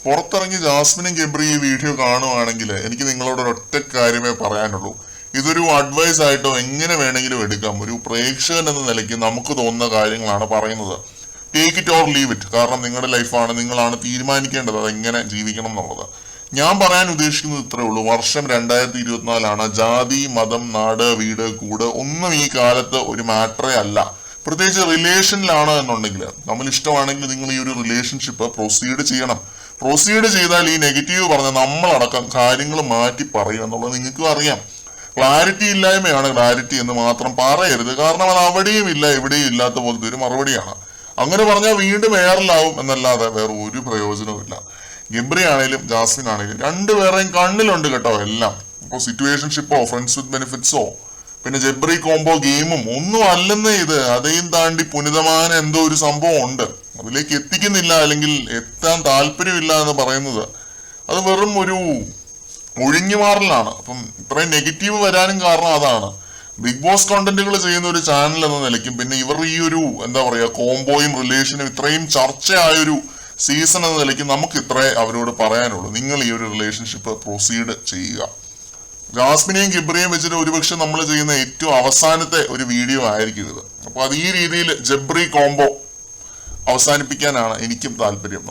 പുറത്തിറങ്ങി ജാസ്മിനും ഗബ്രി ഈ വീഡിയോ കാണുവാണെങ്കിൽ എനിക്ക് നിങ്ങളോട് ഒരൊറ്റ കാര്യമേ പറയാനുള്ളൂ. ഇതൊരു അഡ്വൈസ് ആയിട്ടോ എങ്ങനെ വേണമെങ്കിലും എടുക്കാം. ഒരു പ്രേക്ഷകൻ എന്ന നിലയ്ക്ക് നമുക്ക് തോന്നുന്ന കാര്യങ്ങളാണ് പറയുന്നത്. Take it or leave it. കാരണം നിങ്ങളുടെ ലൈഫാണ്, നിങ്ങളാണ് തീരുമാനിക്കേണ്ടത് അതെങ്ങനെ ജീവിക്കണം എന്നുള്ളത്. ഞാൻ പറയാൻ ഉദ്ദേശിക്കുന്നത് ഇത്രേ ഉള്ളൂ. വർഷം 2024 ജാതി, മതം, നാട്, വീട്, കൂട് ഒന്നും ഈ കാലത്ത് ഒരു മാറ്ററേ അല്ല. പ്രത്യേകിച്ച് റിലേഷനിലാണ് എന്നുണ്ടെങ്കിൽ, നമ്മൾ ഇഷ്ടമാണെങ്കിൽ നിങ്ങൾ ഈ ഒരു റിലേഷൻഷിപ്പ് പ്രൊസീഡ് ചെയ്യണം. പ്രൊസീഡ് ചെയ്താൽ ഈ നെഗറ്റീവ് പറഞ്ഞ നമ്മളടക്കം കാര്യങ്ങൾ മാറ്റി പറയും എന്നുള്ളത് നിങ്ങൾക്കും അറിയാം. ക്ലാരിറ്റി ഇല്ലായ്മയാണ് ക്ലാരിറ്റി എന്ന് മാത്രം പറയരുത്. കാരണം അത് അവിടെയും ഇല്ല എവിടെയും ഇല്ലാത്ത പോലത്തെ ഒരു മറുപടിയാണ്. അങ്ങനെ പറഞ്ഞാൽ വീണ്ടും എയറിലാവും എന്നല്ലാതെ വേറെ ഒരു പ്രയോജനവും ഇല്ല. ഗബ്രി ആണേലും ജാസ്മിൻ ആണേലും രണ്ടുപേരെയും കണ്ണിലുണ്ട് കേട്ടോ എല്ലാം. ഇപ്പോൾ സിറ്റുവേഷൻഷിപ്പോ ഫ്രണ്ട്സ് വിത്ത് ബെനിഫിറ്റ്സോ പിന്നെ ജബ്രി കോംബോ ഗെയിമും ഒന്നും അല്ലെന്നേ ഇത്. അതെയും താണ്ടി പുനിതമായ എന്തോ ഒരു സംഭവം ഉണ്ട്. അതിലേക്ക് എത്തിക്കുന്നില്ല അല്ലെങ്കിൽ എത്താൻ താല്പര്യമില്ല എന്ന് പറയുന്നത് അത് വെറും ഒരു ഒഴിഞ്ഞുമാറലാണ്. അപ്പം ഇത്രയും നെഗറ്റീവ് വരാനും കാരണം അതാണ്. ബിഗ് ബോസ് കണ്ടന്റുകൾ ചെയ്യുന്ന ഒരു ചാനൽ എന്ന നിലയ്ക്കും പിന്നെ ഇവർ ഈ ഒരു എന്താ പറയാ കോംബോയും റിലേഷനും ഇത്രയും ചർച്ചയായൊരു സീസൺ എന്ന നിലയ്ക്ക് നമുക്ക് ഇത്രേ അവരോട് പറയാനുള്ളൂ. നിങ്ങൾ ഈ ഒരു റിലേഷൻഷിപ്പ് പ്രൊസീഡ് ചെയ്യുക. ജാസ്മിനെയും ഗബ്രിയെയും വെച്ചിട്ട് ഒരുപക്ഷെ നമ്മൾ ചെയ്യുന്ന ഏറ്റവും അവസാനത്തെ ഒരു വീഡിയോ ആയിരിക്കും ഇത്. അപ്പൊ അത് ഈ രീതിയിൽ ജബ്രി കോംബോ അവസാനിപ്പിക്കാനാണ് എനിക്കും താല്പര്യം.